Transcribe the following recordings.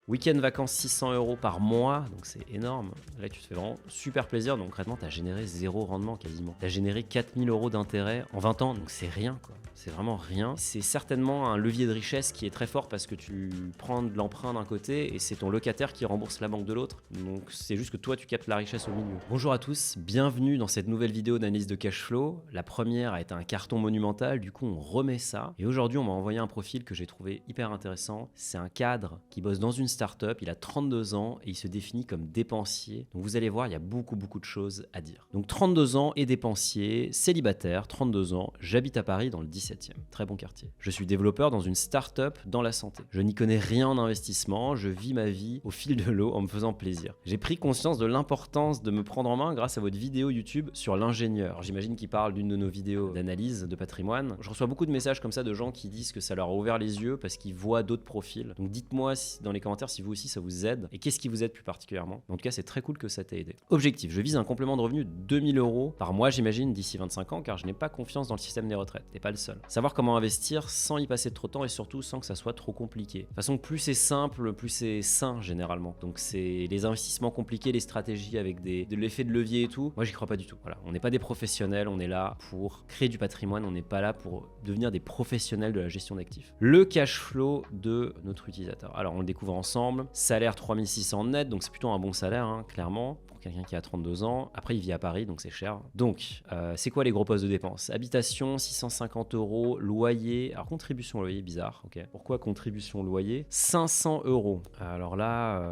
Week-end vacances 600 € par mois, donc c'est énorme. Là, tu te fais vraiment super plaisir. Donc, concrètement, tu as généré 0 rendement quasiment. Tu as généré 4000 € d'intérêt en 20 ans, donc c'est rien quoi. C'est vraiment rien. C'est certainement un levier de richesse qui est très fort parce que tu prends de l'emprunt d'un côté et c'est ton locataire qui rembourse la banque de l'autre. Donc, c'est juste que toi, tu captes la richesse au milieu. Bonjour à tous, bienvenue dans cette nouvelle vidéo d'analyse de cash flow. La première a été un carton monumental, du coup, on remet ça. Et aujourd'hui, on m'a envoyé un profil que j'ai trouvé hyper intéressant. C'est un cadre qui bosse dans une startup, il a 32 ans et il se définit comme dépensier. Donc vous allez voir, il y a beaucoup de choses à dire. Donc 32 ans et dépensier, célibataire, 32 ans, j'habite à Paris dans le 17e, très bon quartier. Je suis développeur dans une startup dans la santé. Je n'y connais rien en investissement, je vis ma vie au fil de l'eau en me faisant plaisir. J'ai pris conscience de l'importance de me prendre en main grâce à votre vidéo YouTube sur l'ingénieur. J'imagine qu'il parle d'une de nos vidéos d'analyse de patrimoine. Je reçois beaucoup de messages comme ça de gens qui disent que ça leur a ouvert les yeux parce qu'ils voient d'autres profils. Donc dites-moi dans les commentaires si vous aussi ça vous aide et qu'est-ce qui vous aide plus particulièrement. En tout cas, c'est très cool que ça t'ait aidé. Objectif, je vise un complément de revenu de 2000 € par mois, j'imagine, d'ici 25 ans, car je n'ai pas confiance dans le système des retraites. T'es pas le seul. Savoir comment investir sans y passer trop de temps et surtout sans que ça soit trop compliqué. De toute façon, plus c'est simple, plus c'est sain généralement. Donc c'est les investissements compliqués, les stratégies avec de l'effet de levier et tout. Moi, j'y crois pas du tout. Voilà, on n'est pas des professionnels, on est là pour créer du patrimoine, on n'est pas là pour devenir des professionnels de la gestion d'actifs. Le cash flow de notre utilisateur. Alors, on le découvre ensemble. Salaire 3600 net, donc c'est plutôt un bon salaire, hein, clairement. Quelqu'un qui a 32 ans. Après, il vit à Paris, donc c'est cher. Donc, c'est quoi les gros postes de dépenses? Habitation, 650 €. Loyer. Alors, contribution loyer, bizarre. Ok. Pourquoi contribution loyer? 500 €. Alors là,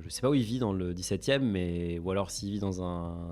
je sais pas où il vit dans le 17e, mais ou alors s'il vit dans un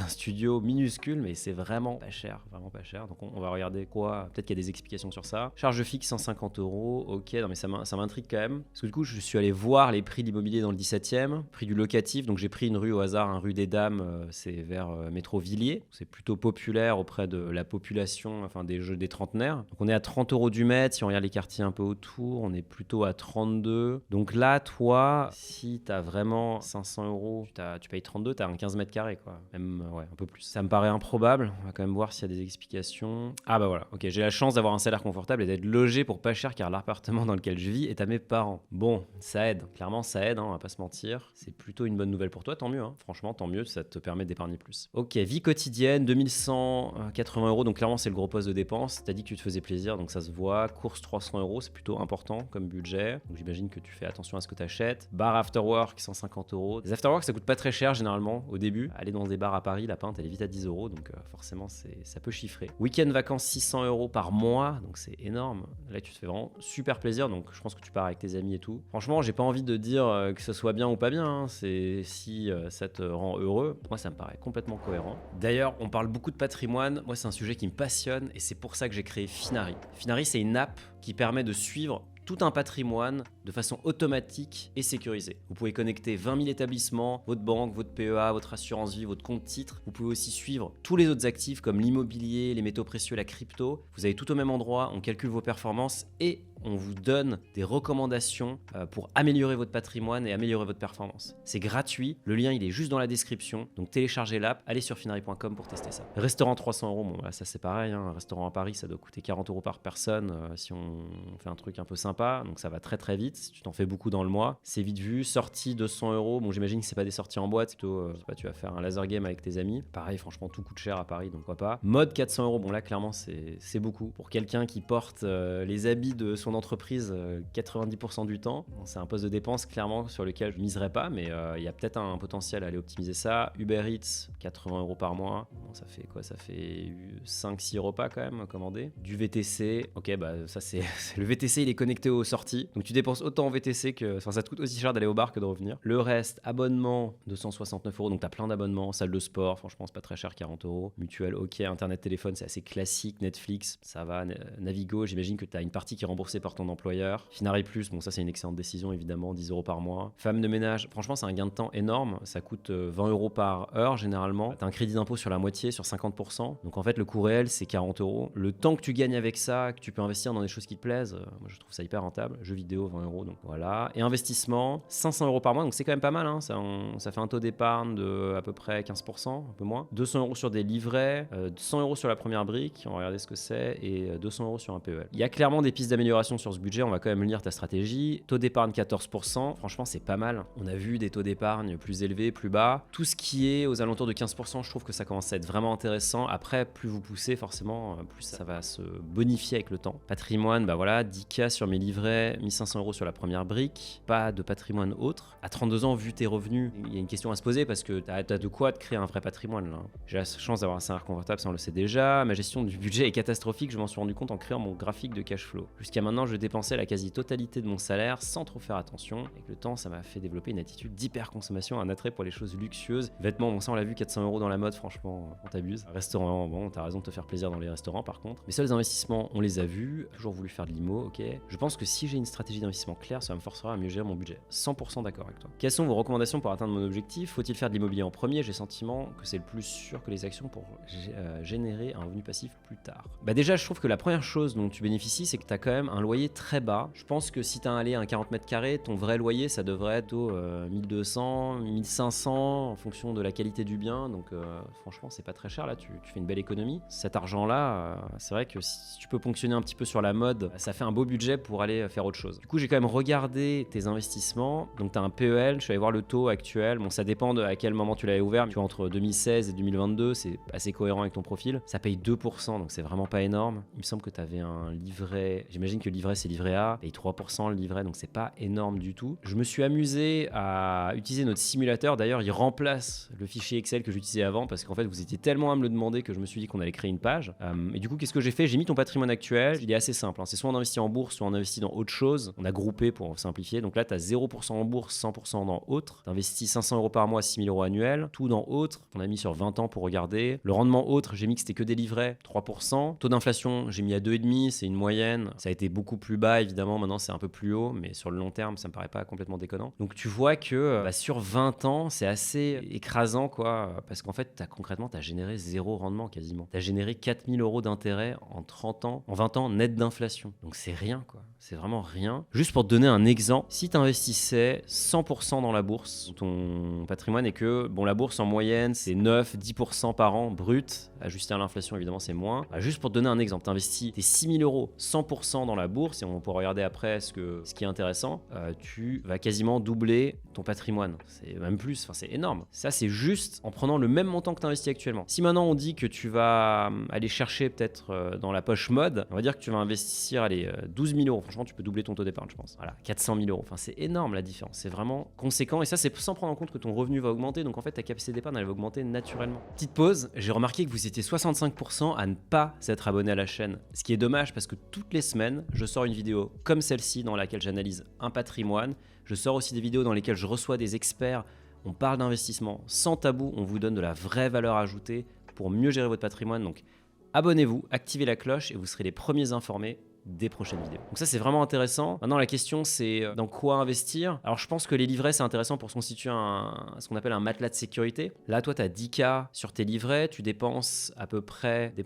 studio minuscule, mais c'est vraiment pas cher. Vraiment pas cher. Donc, on va regarder quoi. Peut-être qu'il y a des explications sur ça. Charge fixe, 150 €. Ok, non, mais ça m'intrigue quand même. Parce que du coup, je suis allé voir les prix de l'immobilier dans le 17e, prix du locatif. Donc, j'ai pris une rue au hasard, un rue des Dames, c'est vers métro Villiers. C'est plutôt populaire auprès de la population, enfin des trentenaires. Donc on est à 30 € du mètre. Si on regarde les quartiers un peu autour, on est plutôt à 32. Donc là, toi, si tu as vraiment 500 €, tu payes 32, tu as un 15 mètres carrés, quoi. Même, ouais, un peu plus. Ça me paraît improbable. On va quand même voir s'il y a des explications. Ah bah voilà, ok, j'ai la chance d'avoir un salaire confortable et d'être logé pour pas cher car l'appartement dans lequel je vis est à mes parents. Bon, ça aide. Clairement, ça aide, hein, on va pas se mentir. C'est plutôt une bonne nouvelle pour toi. Tant mieux, hein. Franchement, tant mieux, ça te permet d'épargner plus. Ok, vie quotidienne, 2180 €, donc clairement c'est le gros poste de dépense. T'as dit que tu te faisais plaisir, donc ça se voit. Course 300 €, c'est plutôt important comme budget. Donc j'imagine que tu fais attention à ce que tu achètes. Bar after work, 150 €. Les after work, ça coûte pas très cher généralement au début. Aller dans des bars à Paris, la pinte elle est vite à 10 €, donc forcément ça peut chiffrer. Week-end vacances 600 € par mois, donc c'est énorme. Là tu te fais vraiment super plaisir, donc je pense que tu pars avec tes amis et tout. Franchement, j'ai pas envie de dire que ce soit bien ou pas bien, hein. C'est si ça te rend heureux, moi ça me paraît complètement cohérent. D'ailleurs, on parle beaucoup de patrimoine, moi c'est un sujet qui me passionne et c'est pour ça que j'ai créé Finari. Finari, c'est une app qui permet de suivre tout un patrimoine de façon automatique et sécurisée. Vous pouvez connecter 20 000 établissements, votre banque, votre PEA, votre assurance vie, votre compte titre. Vous pouvez aussi suivre tous les autres actifs comme l'immobilier, les métaux précieux, la crypto. Vous avez tout au même endroit, on calcule vos performances et on vous donne des recommandations pour améliorer votre patrimoine et améliorer votre performance. C'est gratuit, le lien il est juste dans la description, donc téléchargez l'app, allez sur finari.com pour tester ça. Restaurant 300 €, bon là ça c'est pareil, hein. Un restaurant à Paris ça doit coûter 40 € par personne si on fait un truc un peu sympa, donc ça va très vite, si tu t'en fais beaucoup dans le mois, c'est vite vu. Sortie 200 €, bon j'imagine que c'est pas des sorties en boîte, c'est plutôt, je sais pas, tu vas faire un laser game avec tes amis, pareil franchement tout coûte cher à Paris, donc pourquoi pas. Mode 400 €, bon là clairement c'est beaucoup, pour quelqu'un qui porte les habits de son entreprise 90% du temps. Bon, c'est un poste de dépense clairement sur lequel je miserais pas, mais il y a peut-être un potentiel à aller optimiser ça. Uber Eats, 80 € par mois. Bon, ça fait quoi? Ça fait 5-6 repas quand même commandés. Du VTC, ok, bah ça c'est le VTC, il est connecté aux sorties. Donc tu dépenses autant en VTC que. Enfin, ça te coûte aussi cher d'aller au bar que de revenir. Le reste, abonnement, 269 €. Donc t'as plein d'abonnements. Salle de sport, franchement, c'est pas très cher, 40 €. Mutuelle, ok. Internet, téléphone, c'est assez classique. Netflix, ça va. Navigo, j'imagine que t'as une partie qui est remboursée par ton employeur. Finari Plus, bon ça c'est une excellente décision évidemment, 10 € par mois. Femme de ménage, franchement c'est un gain de temps énorme, ça coûte 20 € par heure généralement. T'as un crédit d'impôt sur la moitié, sur 50%. Donc en fait le coût réel c'est 40 €. Le temps que tu gagnes avec ça, que tu peux investir dans des choses qui te plaisent, moi je trouve ça hyper rentable. Jeux vidéo 20 €, donc voilà. Et investissement, 500 € par mois, donc c'est quand même pas mal, hein. Ça fait un taux d'épargne de à peu près 15%, un peu moins. 200 € sur des livrets, 100 € sur la première brique, on va regarder ce que c'est, et 200 € sur un PEL. Il y a clairement des pistes d'amélioration amélioration sur ce budget, on va quand même lire ta stratégie. Taux d'épargne 14%, franchement c'est pas mal. On a vu des taux d'épargne plus élevés, plus bas. Tout ce qui est aux alentours de 15%, je trouve que ça commence à être vraiment intéressant. Après, plus vous poussez, forcément, plus ça va se bonifier avec le temps. Patrimoine, bah voilà, 10K sur mes livrets, 1500 € sur la première brique. Pas de patrimoine autre. À 32 ans, vu tes revenus, il y a une question à se poser parce que t'as de quoi te créer un vrai patrimoine là. J'ai la chance d'avoir un salaire confortable, ça on le sait déjà. Ma gestion du budget est catastrophique, je m'en suis rendu compte en créant mon graphique de cash flow. Jusqu'à maintenant, je dépensais la quasi-totalité de mon salaire sans trop faire attention. Avec le temps, ça m'a fait développer une attitude d'hyper-consommation, un attrait pour les choses luxueuses. Vêtements, bon ça on l'a vu, 400 € dans la mode, franchement, on t'abuse. Restaurant, bon, t'as raison de te faire plaisir dans les restaurants par contre. Mes seuls investissements, on les a vus. Toujours voulu faire de l'IMO, ok. Je pense que si j'ai une stratégie d'investissement claire, ça me forcera à mieux gérer mon budget. 100% d'accord avec toi. Quelles sont vos recommandations pour atteindre mon objectif? Faut-il faire de l'immobilier en premier? J'ai le sentiment que c'est le plus sûr que les actions pour générer un revenu passif plus tard. Bah déjà, je trouve que la première chose dont tu bénéficies, c'est que tu as quand même un loyer très bas. Je pense que si tu as un 40 mètres carrés, ton vrai loyer, ça devrait être au 1200, 1500 en fonction de la qualité du bien. Donc franchement, c'est pas très cher là, tu fais une belle économie. Cet argent-là, c'est vrai que si tu peux ponctionner un petit peu sur la mode, ça fait un beau budget pour aller faire autre chose. Du coup, j'ai quand même regardé tes investissements. Donc tu as un PEL, je suis allé voir le taux actuel. Bon, ça dépend à quel moment tu l'avais ouvert. Tu vois, entre 2016 et 2022, c'est assez cohérent avec ton profil. Ça paye 2%, donc c'est vraiment pas énorme. Il me semble que tu avais un livret, j'imagine que le livret c'est livret A, paye 3% le livret, donc c'est pas énorme du tout. Je me suis amusé à utiliser notre simulateur. D'ailleurs, il remplace le fichier Excel que j'utilisais avant parce qu'en fait, vous étiez tellement à me le demander que je me suis dit qu'on allait créer une page. Et du coup, qu'est-ce que j'ai fait? J'ai mis ton patrimoine actuel. Il est assez simple, hein. C'est soit on investit en bourse, soit on investit dans autre chose. On a groupé pour simplifier. Donc là, tu as 0% en bourse, 100% dans autre. Tu investis 500 € par mois, 6 000 € annuels. Tout dans autre. On a mis sur 20 ans pour regarder. Le rendement autre, j'ai mis que c'était que des livrets, 3%. Taux d'inflation, j'ai mis à 2,5, c'est une moyenne. Ça a été beaucoup plus bas, évidemment. Maintenant, c'est un peu plus haut, mais sur le long terme, ça me paraît pas complètement déconnant. Donc tu vois que sur 20 ans, c'est assez écrasant, quoi, parce qu'en fait, concrètement, tu as généré zéro rendement quasiment. Tu as généré 4 000 € d'intérêt en 30 ans, en 20 ans net d'inflation. Donc c'est rien, quoi. C'est vraiment rien. Juste pour te donner un exemple, si tu investissais 100% dans la bourse, ton patrimoine, et que bon, la bourse en moyenne, c'est 9-10% par an brut, ajusté à l'inflation, évidemment, c'est moins. Juste pour te donner un exemple, tu investis tes 6 000 € 100% dans la bourse, et on pourra regarder après ce qui est intéressant, tu vas quasiment doubler ton patrimoine. C'est même plus, enfin, c'est énorme. Ça, c'est juste en prenant le même montant que tu investis actuellement. Si maintenant on dit que tu vas aller chercher peut-être dans la poche mode, on va dire que tu vas investir 12 000 €. Franchement, tu peux doubler ton taux d'épargne, je pense. Voilà, 400 000 €. Enfin, c'est énorme la différence. C'est vraiment conséquent. Et ça, c'est sans prendre en compte que ton revenu va augmenter. Donc en fait, ta capacité d'épargne, elle va augmenter naturellement. Petite pause. J'ai remarqué que vous étiez 65% à ne pas s'être abonné à la chaîne. Ce qui est dommage parce que toutes les semaines, je sors une vidéo comme celle-ci dans laquelle j'analyse un patrimoine. Je sors aussi des vidéos dans lesquelles je reçois des experts. On parle d'investissement sans tabou. On vous donne de la vraie valeur ajoutée pour mieux gérer votre patrimoine. Donc abonnez-vous, activez la cloche et vous serez les premiers informés des prochaines vidéos. Donc ça, c'est vraiment intéressant. Maintenant, la question, c'est dans quoi investir. Alors, je pense que les livrets, c'est intéressant pour se constituer ce qu'on appelle un matelas de sécurité. Là, toi, tu as 10K sur tes livrets. Tu dépenses à peu près, tu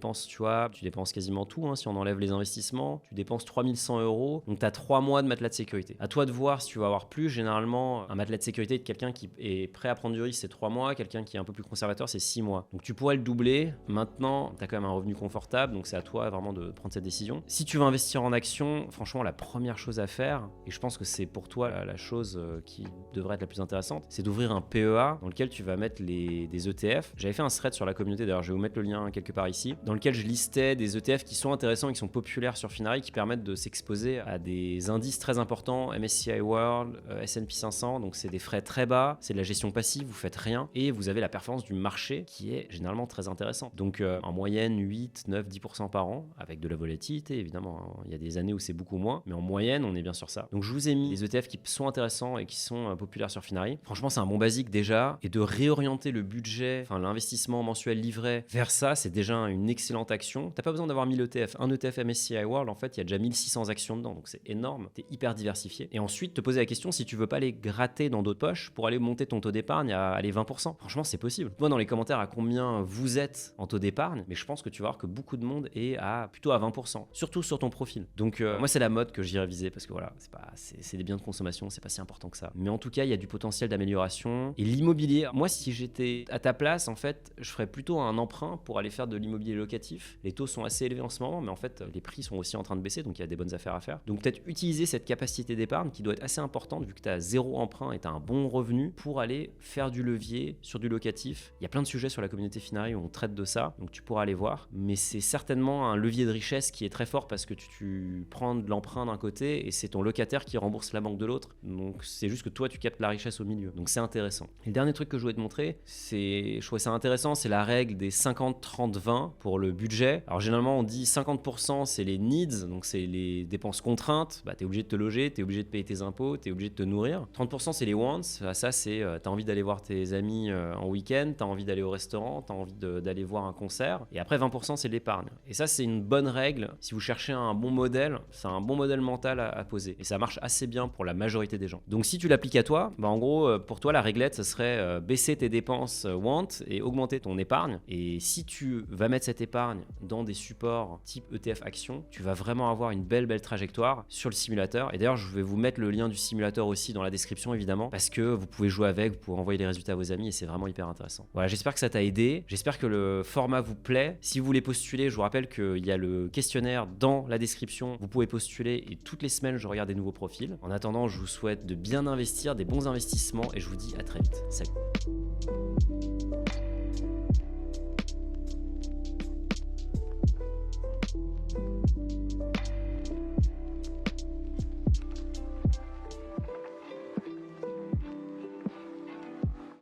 dépenses quasiment tout, hein, si on enlève les investissements. Tu dépenses 3100 €. Donc, tu as 3 mois de matelas de sécurité. À toi de voir si tu vas avoir plus. Généralement, un matelas de sécurité de quelqu'un qui est prêt à prendre du risque, c'est 3 mois. Quelqu'un qui est un peu plus conservateur, c'est 6 mois. Donc, tu pourrais le doubler. Maintenant, tu as quand même un revenu confortable. Donc, c'est à toi vraiment de prendre cette décision. Si tu veux investir en action, franchement, la première chose à faire, et je pense que c'est pour toi la chose qui devrait être la plus intéressante, c'est d'ouvrir un PEA dans lequel tu vas mettre des ETF. J'avais fait un thread sur la communauté, d'ailleurs je vais vous mettre le lien quelque part ici, dans lequel je listais des ETF qui sont intéressants et qui sont populaires sur Finari, qui permettent de s'exposer à des indices très importants, MSCI World, S&P 500, donc c'est des frais très bas, c'est de la gestion passive, vous faites rien, et vous avez la performance du marché qui est généralement très intéressante. Donc en moyenne 8, 9, 10% par an, avec de la volatilité évidemment, hein. Il y a des années où c'est beaucoup moins, mais en moyenne, on est bien sur ça. Donc je vous ai mis des ETF qui sont intéressants et qui sont populaires sur Finari. Franchement, c'est un bon basique déjà, et de réorienter le budget, enfin l'investissement mensuel livré vers ça, c'est déjà une excellente action. T'as pas besoin d'avoir 1000 ETF. Un ETF MSCI World, en fait, il y a déjà 1600 actions dedans, donc c'est énorme. T'es hyper diversifié. Et ensuite, te poser la question si tu veux pas les gratter dans d'autres poches pour aller monter ton taux d'épargne à 20%. Franchement, c'est possible. Moi, dans les commentaires, à combien vous êtes en taux d'épargne, mais je pense que tu vas voir que beaucoup de monde est plutôt à 20%. Surtout sur ton profil profil. Donc moi c'est la mode que j'irais viser parce que voilà, c'est des biens de consommation, c'est pas si important que ça. Mais en tout cas, il y a du potentiel d'amélioration. Et l'immobilier, moi si j'étais à ta place, en fait, je ferais plutôt un emprunt pour aller faire de l'immobilier locatif. Les taux sont assez élevés en ce moment, mais en fait, les prix sont aussi en train de baisser, donc il y a des bonnes affaires à faire. Donc peut-être utiliser cette capacité d'épargne qui doit être assez importante vu que tu as 0 emprunt et tu as un bon revenu pour aller faire du levier sur du locatif. Il y a plein de sujets sur la communauté Finari où on traite de ça, donc tu pourras aller voir. Mais c'est certainement un levier de richesse qui est très fort parce que tu prends de l'emprunt d'un côté et c'est ton locataire qui rembourse la banque de l'autre. Donc c'est juste que toi tu captes la richesse au milieu. Donc c'est intéressant. Et le dernier truc que je voulais te montrer, je trouvais ça intéressant, c'est la règle des 50-30-20 pour le budget. Alors généralement on dit 50% c'est les needs, donc c'est les dépenses contraintes. Bah, tu es obligé de te loger, tu es obligé de payer tes impôts, tu es obligé de te nourrir. 30% c'est les wants, ça c'est tu as envie d'aller voir tes amis en week-end, tu as envie d'aller au restaurant, tu as envie d'aller voir un concert. Et après 20% c'est l'épargne. Et ça c'est une bonne règle si vous cherchez un bon modèle, c'est un bon modèle mental à poser. Et ça marche assez bien pour la majorité des gens. Donc si tu l'appliques à toi, bah, en gros pour toi la réglette ce serait baisser tes dépenses want et augmenter ton épargne. Et si tu vas mettre cette épargne dans des supports type ETF Action, tu vas vraiment avoir une belle trajectoire sur le simulateur. Et d'ailleurs je vais vous mettre le lien du simulateur aussi dans la description évidemment, parce que vous pouvez jouer avec, vous pouvez envoyer les résultats à vos amis et c'est vraiment hyper intéressant. Voilà, j'espère que ça t'a aidé, j'espère que le format vous plaît. Si vous voulez postuler, je vous rappelle qu'il y a le questionnaire dans la description, vous pouvez postuler et toutes les semaines je regarde des nouveaux profils. En attendant, je vous souhaite de bien investir, des bons investissements et je vous dis à très vite. Salut.